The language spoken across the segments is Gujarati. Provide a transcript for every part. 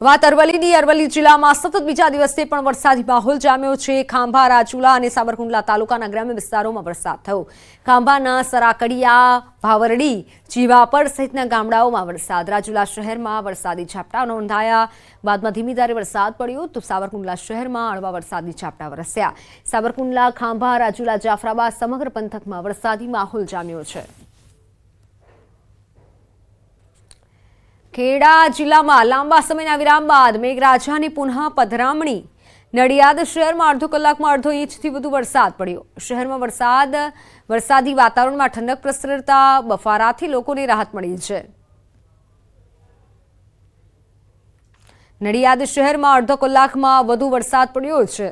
વાત અરવલ્લીની અરવલ્લી જિલ્લામાં સતત બીજા દિવસે પણ વરસાદી માહોલ જામ્યો છે। ખાંભા, રાજુલા અને સાબરકુંડલા તાલુકાના ગ્રામ્ય વિસ્તારોમાં વરસાદ થયો। ખાંભાના સરાકડિયા, ભાવરડી, જીવાપર સહિતના ગામડાઓમાં વરસાદ। રાજુલા શહેરમાં વરસાદી ઝાપટા નોંધાયા। બાદમાં ધીમી ધારે વરસાદ પડ્યો તો સાબરકુંડલા શહેરમાં હળવા વરસાદી ઝાપટા વરસ્યા। સાબરકુંડલા, ખાંભા, રાજુલા, જાફરાબાદ સમગ્ર પંથકમાં વરસાદી માહોલ જામ્યો છે। ખેડા જિલ્લામાં લાંબા સમયના વિરામ બાદ મેઘરાજાની પુનઃ પધરામણી। નડિયાદ શહેરમાં અડધો કલાકમાં અડધો ઇંચથી વધુ વરસાદ પડ્યો। શહેરમાં વરસાદી વાતાવરણમાં ઠંડક પ્રસરતા બફારાથી લોકોને રાહત મળી છે। નડિયાદ શહેરમાં અડધો કલાકમાં વધુ વરસાદ પડ્યો છે।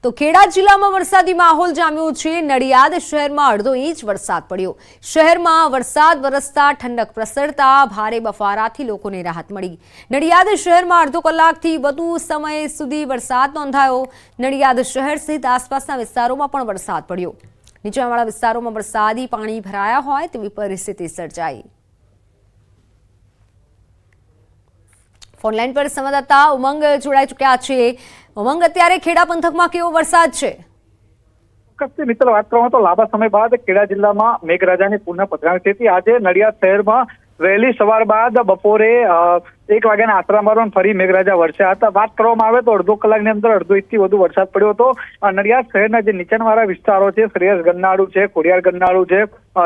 તો ખેડા જિલ્લામાં વરસાદી માહોલ જામ્યો છે। નડિયાદ શહેરમાં અડધો ઇંચ વરસાદ પડ્યો। શહેરમાં વરસાદ વરસતા ઠંડક પ્રસરતા ભારે બફારાથી લોકોને રાહત મળી। નડિયાદ શહેરમાં અડધો કલાકથી વધુ સમય સુધી વરસાદ નોંધાયો। નડિયાદ શહેર સહિત આસપાસના વિસ્તારોમાં પણ વરસાદ પડ્યો। નીચાણવાળા વિસ્તારોમાં વરસાદી પાણી ભરાયા હોય તેવી પરિસ્થિતિ સર્જાઈ। ફોનલાઈન પર સંવાદદાતા ઉમંગ જોડાઈ ચૂક્યા છે। ઉમંગ, અત્યારે ખેડા પંથકમાં કેવો વરસાદ છે? ચોક્કસથી મિત્ર, વાત કરવામાં તો લાંબા સમય બાદ ખેડા જિલ્લામાં મેઘરાજાની પુનઃ પધરામણી થઈ। આજે નડિયાદ શહેરમાં વહેલી સવાર બાદ બપોરે 1 વાગ્યાના આસપાસ ફરી મેઘરાજા વરસ્યા હતા। વાત કરવામાં આવે તો અડધો કલાકની અંદર અડધો ઇંચથી વધુ વરસાદ પડ્યો હતો। નડિયાદ શહેરના જે નીચાણવાળા વિસ્તારો છે, શ્રેયસ ગરનાળું છે, ખોડિયાર ગરનાળું છે,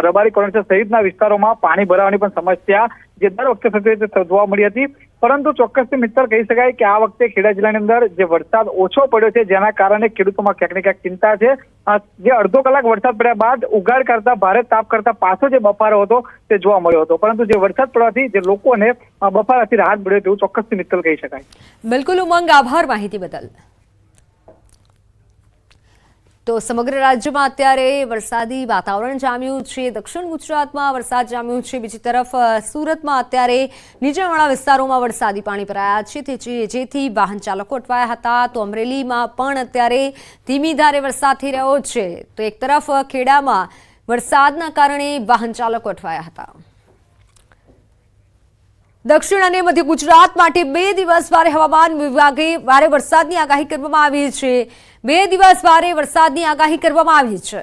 રબારી કોલોની સહિતના વિસ્તારોમાં પાણી ભરાવાની પણ સમસ્યા જે દર વખતે થતી હોય તે જોવા મળી હતી। પરંતુ ચોક્કસથી મિત્ર કહી શકાય કે આ વખતે ખેડા જિલ્લાની અંદર જે વરસાદ ઓછો પડ્યો છે, જેના કારણે ખેડૂતોમાં ક્યાંક ને ક્યાંક ચિંતા છે। જે અડધો કલાક વરસાદ પડ્યા બાદ ઉઘાડ કરતા ભારે તાપ કરતા પાછો જે બફારો હતો તે જોવા મળ્યો હતો। પરંતુ જે વરસાદ પડવાથી જે લોકોને બફારાથી રાહત મળ્યો તેવું ચોક્કસથી મિત્ર કહી શકાય। બિલકુલ ઉમંગ, આભાર માહિતી બદલ। તો સમગ્ર રાજ્યમાં અત્યારે વરસાદી વાતાવરણ જામ્યું છે। દક્ષિણ ગુજરાતમાં વરસાદ જામ્યો છે। બીજી તરફ સુરતમાં અત્યારે નીચાણવાળા વિસ્તારોમાં વરસાદી પાણી ભરાયા છે, જેથી વાહન ચાલકો અટવાયા હતા। તો અમરેલીમાં પણ અત્યારે ધીમી ધારે વરસાદ થઈ રહ્યો છે। તો એક તરફ ખેડામાં વરસાદના કારણે વાહન ચાલકો અટવાયા હતા। દક્ષિણ અને મધ્ય ગુજરાત માટે 2 દિવસ ભારે હવામાન વિભાગે ભારે વરસાદની આગાહી કરવામાં આવી છે। 2 દિવસ ભારે વરસાદની આગાહી કરવામાં આવી છે।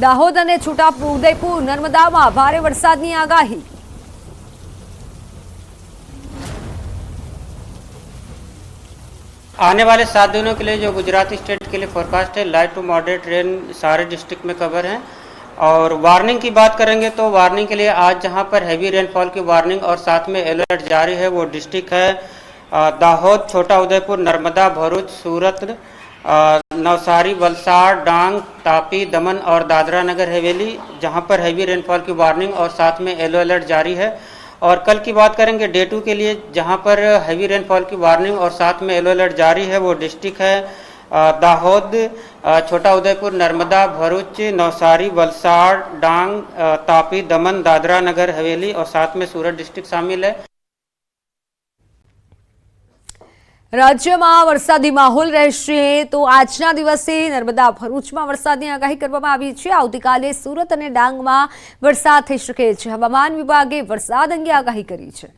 દાહોદ અને છોટાઉદેપુર, નર્મદામાં ભારે વરસાદની આગાહી। आने वाले 7 दिनों के लिए जो गुजराती स्टेट के लिए फोरकास्ट है, लाइट टू मॉडरेट रेन सारे डिस्ट्रिक्ट में कवर है। और वार्निंग की बात करेंगे तो वार्निंग के लिए आज जहां पर हैवी रेनफॉल की वार्निंग और साथ में अलर्ट जारी है वो डिस्ट्रिक्ट है दाहोद, छोटा उदयपुर, नर्मदा, भरूच, सूरत, नवसारी, वलसाड़, डांग, तापी, दमन और दादरा नगर हवेली, जहां पर हैवी रेनफॉल की वार्निंग और साथ में येलो अलर्ट जारी है। और कल की बात करेंगे डे 2 के लिए, जहां पर हैवी रेनफॉल की वार्निंग और साथ में येलो अलर्ट जारी है वो डिस्ट्रिक्ट है दाहोद, छोटा उदयपुर, नर्मदा, भरूच, नवसारी, वलसाड़, डांग, तापी, दमन, दादरा नगर हवेली और साथ में सूरत डिस्ट्रिक्ट शामिल है। રાજ્યમાં વરસાદી માહોલ રહેશે। તો આજના દિવસે નર્મદા, ભરૂચમાં વરસાદની આગાહી કરવામાં આવી છે। આવતીકાલે સુરત અને ડાંગમાં વરસાદ થઈ શકે છે। હવામાન વિભાગે વરસાદ અંગે આગાહી કરી છે।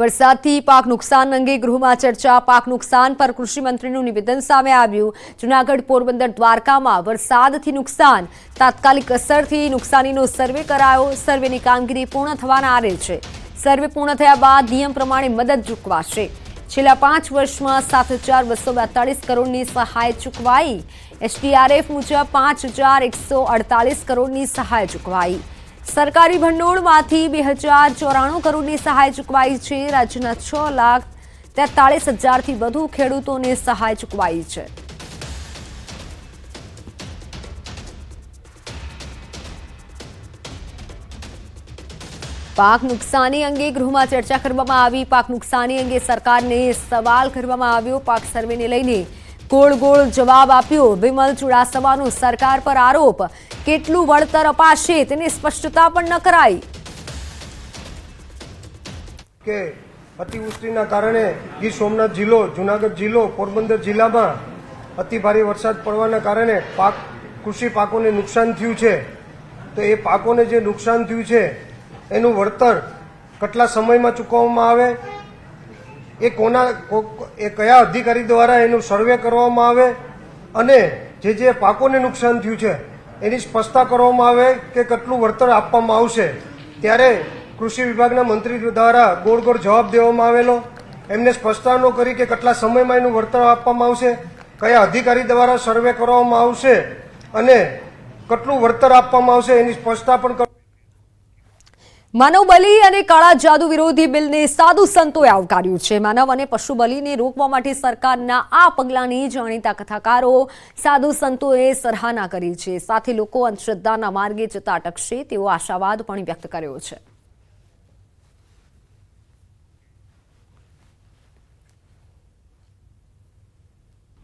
વરસાદથી પાક નુકસાન અંગે ગૃહમાં ચર્ચા। પાક નુકસાન પર કૃષિ મંત્રીનું નિવેદન સામે આવ્યું। જૂનાગઢ, પોરબંદર, દ્વારકામાં વરસાદથી નુકસાન, તાત્કાલિક અસરથી નુકસાનીનો સર્વે કરાયો। સર્વેની કામગીરી પૂર્ણ થવાના આરે છે। સર્વે પૂર્ણ થયા બાદ નિયમ પ્રમાણે મદદ ચૂકવાશે। છેલ્લા 5 વર્ષમાં 7,242 કરોડની સહાય ચૂકવાઈ। એસડીઆરએફ મુજબ 5,148 કરોડની સહાય ચૂકવાઈ। સરકારી ભંડોળમાંથી 2,094 કરોડની સહાય ચૂકવાઈ છે। રાજ્યના 6,43,000થી વધુ ખેડૂતોને સહાય ચૂકવાઈ છે। પાક નુકસાની અંગે ગૃહમાં ચર્ચા કરવામાં આવી। પાક નુકસાની અંગે સરકારને સવાલ કરવામાં આવ્યો। પાક સર્વેને લઈને ગોળ ગોળ જવાબ આપ્યો। વિમલ ચુડાસમાનો સરકાર પર આરોપ। કેટલું વળતર અપાશે તેની સ્પષ્ટતા પણ ન કરાઈ। કે અતિવૃષ્ટિના કારણે ગીર સોમનાથ જિલ્લો, જૂનાગઢ જિલ્લો, પોરબંદર જિલ્લામાં અતિ ભારે વરસાદ પડવાના કારણે કૃષિ પાકોને નુકસાન થયું છે. તો એ પાકોને જે નુકસાન થયું છે એનું વળતર કેટલા સમયમાં ચૂકવવામાં આવે, એ કયા અધિકારી દ્વારા એનું સર્વે કરવામાં આવે અને જે પાકોને નુકસાન થયું છે એની સ્પષ્ટતા કરવામાં આવે કે કેટલું વળતર આપવામાં આવશે. ત્યારે કૃષિ વિભાગના મંત્રી દ્વારા ગોળ ગોળ જવાબ દેવામાં આવેલો. એમને સ્પષ્ટતા ન કરી કે કેટલા સમયમાં એનું વળતર આપવામાં આવશે, કયા અધિકારી દ્વારા સર્વે કરવામાં આવશે અને કેટલું વળતર આપવામાં આવશે એની સ્પષ્ટતા પણ. માનવ બલી અને કાળા જાદુ વિરોધી બિલને સાધુ સંતોએ આવકાર્યું છે. માનવ અને પશુ બલિને રોકવા માટે સરકારના આ પગલાંની જાણીતા કથાકારો સાધુ સંતોએ સરાહના કરી છે. સાથે લોકો અંધશ્રદ્ધાના માર્ગે જતા અટકશે તેવો આશાવાદ પણ વ્યક્ત કર્યો છે.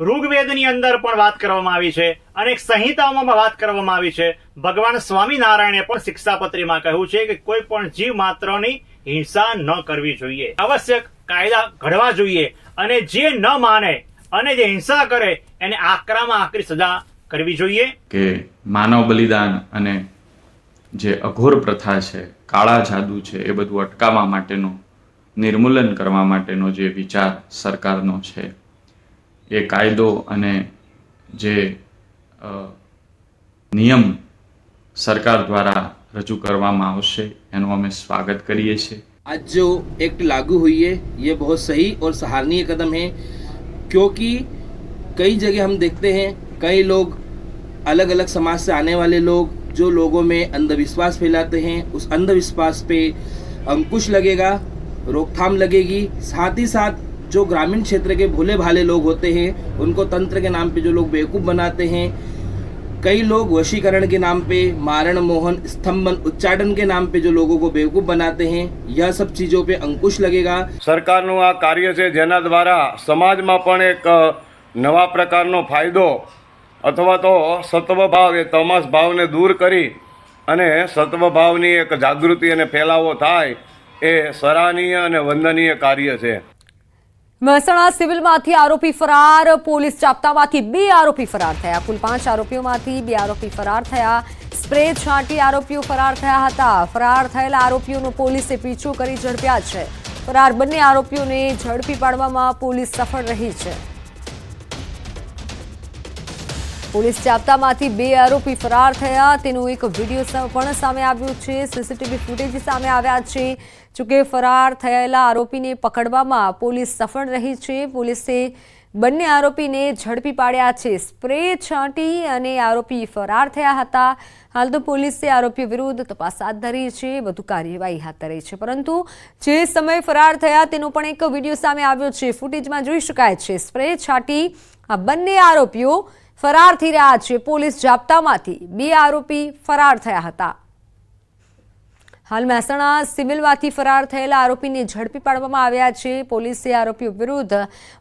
ઋગ્વેદની અંદર પણ વાત કરવામાં આવી છે, અનેક સંહિતાઓમાં વાત કરવામાં આવી છે. ભગવાન સ્વામિનારાયણે પણ શિક્ષાપત્રીમાં કહ્યું છે કે કોઈ પણ જીવ માત્રની હિંસા ન કરવી જોઈએ. આવશ્યક કાયદા ઘડવા જોઈએ અને જે ન માને અને જે હિંસા કરે એને આકરામાં આકરી સજા કરવી જોઈએ. કે માનવ બલિદાન અને જે અઘોર પ્રથા છે, કાળા જાદુ છે, એ બધું અટકાવવા માટેનો, નિર્મૂલન કરવા માટેનો જે વિચાર સરકારનો છે એ કાયદો અને જે નિયમ સરકાર દ્વારા રજૂ કરવામાં આવશે એનું અમે સ્વાગત કરીએ છીએ. आज जो एक्ट लागू हुई है ये बहुत सही और सराहनीय कदम है, क्योंकि कई जगह हम देखते हैं कई लोग अलग अलग समाज से आने वाले लोग जो लोगों में अंधविश्वास फैलाते हैं, उस अंधविश्वास पे अंकुश लगेगा, रोकथाम लगेगी. साथ ही साथ जो ग्रामीण क्षेत्र के भोले भाले लोग होते हैं उनको तंत्र के नाम पे जो लोग बेवकूफ़ बनाते हैं, कई लोग वशीकरण के नाम पे, मारण मोहन स्तंभन उच्चाटन के नाम पे जो लोगों को बेवकूफ़ बनाते हैं, यह सब चीज़ों पे अंकुश लगेगा. સરકારનું આ કાર્ય છે જેના દ્વારા સમાજમાં પણ એક નવા પ્રકારનો ફાયદો અથવા તો સત્વભાવ, એ તમસ ભાવને દૂર કરી અને સત્વભાવની એક જાગૃતિ અને ફેલાવો થાય એ સરાહનીય અને વંદનીય કાર્ય છે. મહેસાણા સિવિલમાંથી આરોપી ફરાર. પોલીસ જાપ્તામાંથી 2 આરોપી ફરાર થયા. કુલ 5 આરોપીઓમાંથી 2 આરોપી ફરાર થયા. સ્પ્રે છાંટી આરોપીઓ ફરાર થયા હતા. ફરાર થયેલા આરોપીઓનો પોલીસે પીછો કરી ઝડપ્યા છે. ફરાર બંને આરોપીઓને ઝડપી પાડવામાં પોલીસ સફળ રહી છે. પોલીસ જાપ્તામાંથી 2 આરોપી ફરાર થયા તેનો એક વિડીયો પણ સામે આવ્યો છે. સીસીટીવી ફૂટેજ સામે આવ્યા છે. જોકે ફરાર થયેલા આરોપીને પકડવામાં પોલીસ સફળ રહી છે. પોલીસે બંને આરોપીને ઝડપી પાડ્યા છે. સ્પ્રે છાંટી અને આરોપી ફરાર થયા હતા. હાલ તો પોલીસે આરોપી વિરુદ્ધ તપાસ હાથ ધરી છે, વધુ કાર્યવાહી હાથ ધરી છે. પરંતુ જે સમયે ફરાર થયા તેનો પણ એક વિડીયો સામે આવ્યો છે. ફૂટેજમાં જોઈ શકાય છે સ્પ્રે છાંટી આ બંને આરોપીઓ ફરાર થઈ રહ્યા છે. પોલીસ જાપ્તામાંથી 2 આરોપી ફરાર થયા હતા. હાલ મહેસાણા સિવિલમાંથી ફરાર થયેલા આરોપીને ઝડપી પાડવામાં આવ્યા છે. પોલીસે આરોપીઓ વિરુદ્ધ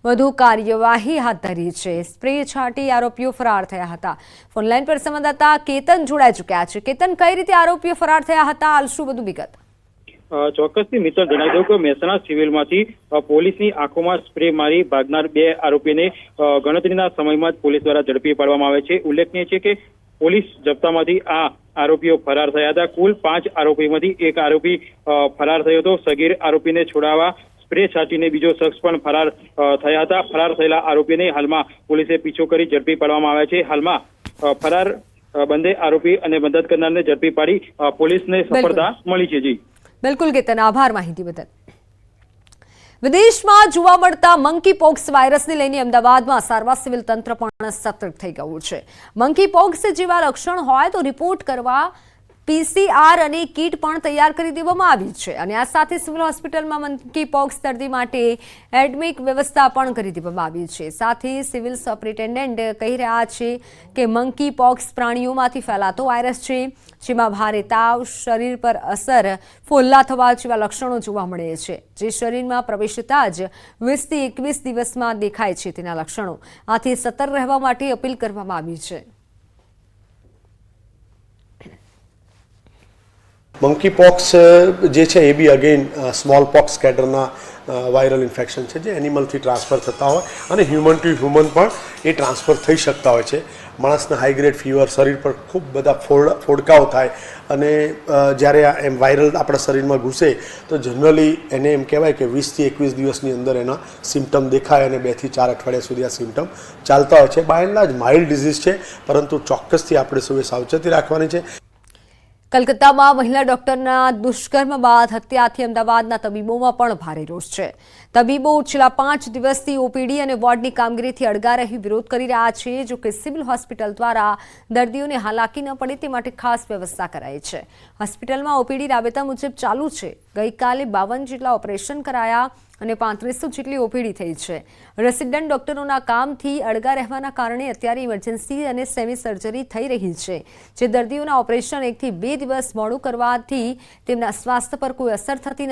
વધુ કાર્યવાહી હાથ ધરી છે. સ્પ્રે છાંટી આરોપીઓ ફરાર થયા હતા. ફોનલાઈન પર સંવાદદાતા કેતન જોડાઈ ચૂક્યા છે. કેતન, કઈ રીતે આરોપીઓ ફરાર થયા હતા? હાલ શું વધુ વિગત? ચોક્કસથી મિત્ર જણાવી દઉં કે મહેસાણા સિવિલમાંથી પોલીસની આંખોમાં સ્પ્રે મારી ભાગનાર 2 આરોપીને ગણતરીના સમયમાં જ પોલીસ દ્વારા ઝડપી પાડવામાં આવે છે. ઉલ્લેખનીય છે કે પોલીસ જપ્તામાંથી આ આરોપીઓ ફરાર થયા હતા. કુલ 5 આરોપીમાંથી 1 આરોપી ફરાર થયો હતો. સગીર આરોપીને છોડાવવા સ્પ્રે છાંટીને બીજો શખ્સ પણ ફરાર થયા હતા. ફરાર થયેલા આરોપીને હાલમાં પોલીસે પીછો કરી ઝડપી પાડવામાં આવ્યા છે. હાલમાં ફરાર બંને આરોપી અને મદદ કરનારને ઝડપી પાડી પોલીસને સફળતા મળી છે. જી બિલકુલ કેતન, આભાર માહિતી બદલ. વિદેશમાં જોવા મળતા મંકી પોક્સ વાયરસને લઈને અમદાવાદમાં સારવાર સિવિલ તંત્ર પણ સતર્ક થઈ ગયું છે. મંકી પોક્સ જેવા લક્ષણ હોય તો રિપોર્ટ કરવા PCR અને કીટ પણ તૈયાર કરી દેવામાં આવી છે. અને આ સાથે સિવિલ હોસ્પિટલમાં મંકી પોક્સ દર્દી માટે એડમિટ વ્યવસ્થા પણ કરી દેવામાં આવી છે. સાથે સિવિલ સુપ્રિન્ટેન્ડન્ટ કહી રહ્યા છે કે મંકી પોક્સ પ્રાણીઓમાંથી ફેલાતો વાયરસ છે, જેમાં ભારે તાવ, શરીર પર અસર, ફોલ્લા થવા જેવા લક્ષણો જોવા મળે છે, જે શરીરમાં પ્રવેશતા જ 20 થી 21 દિવસમાં દેખાય છે તેના લક્ષણો. આથી સતર્ક રહેવા માટે અપીલ કરવામાં આવી છે. મંકી પોક્સ જે છે એ બી અગેન સ્મોલ પોક્સ કેડરના વાયરલ ઇન્ફેક્શન છે જે એનિમલથી ટ્રાન્સફર થતા હોય અને હ્યુમન ટુ હ્યુમન પણ એ ટ્રાન્સફર થઈ શકતા હોય છે. માણસને હાઈ ગ્રેડ ફીવર, શરીર પર ખૂબ બધા ફોડકાઓ થાય અને જ્યારે આ એમ વાયરલ આપણા શરીરમાં ઘૂસે તો જનરલી એને એમ કહેવાય કે 20 થી 21 દિવસની અંદર એના સિમ્ટમ દેખાય અને 2 થી 4 અઠવાડિયા સુધી આ સિમ્ટમ ચાલતા હોય છે. By and large mild disease છે, પરંતુ ચોક્કસથી આપણે સૌએ સાવચેતી રાખવાની છે. કલકત્તામાં મહિલા ડોક્ટરના દુષ્કર્મ બાદ હત્યાથી અમદાવાદના તબીબોમાં પણ ભારે રોષ છે. તબીબો છેલ્લા 5 દિવસથી ઓપીડી અને વોર્ડની કામગીરીથી અળગા રહી વિરોધ કરી રહ્યા છે. જો કે સિવિલ હોસ્પિટલ દ્વારા દર્દીઓને હાલાકી ન પડે તે માટે ખાસ વ્યવસ્થા કરાઈ છે. હોસ્પિટલમાં ઓપીડી રાબેતા મુજબ ચાલુ છે. ગઈકાલે 52 જેટલા ઓપરેશન કરાયા અને 3500 જેટલી ઓપીડી થઈ છે. રેસિડેન્ટ ડોક્ટરોના કામથી અળગા રહેવાના કારણે અત્યારે ઇમરજન્સી અને સેમી સર્જરી થઈ રહી છે. જે દર્દીઓના ઓપરેશન 1 થી 2 દિવસ મોડું કરવાથી તેમના સ્વાસ્થ્ય પર કોઈ અસર થતી નથી.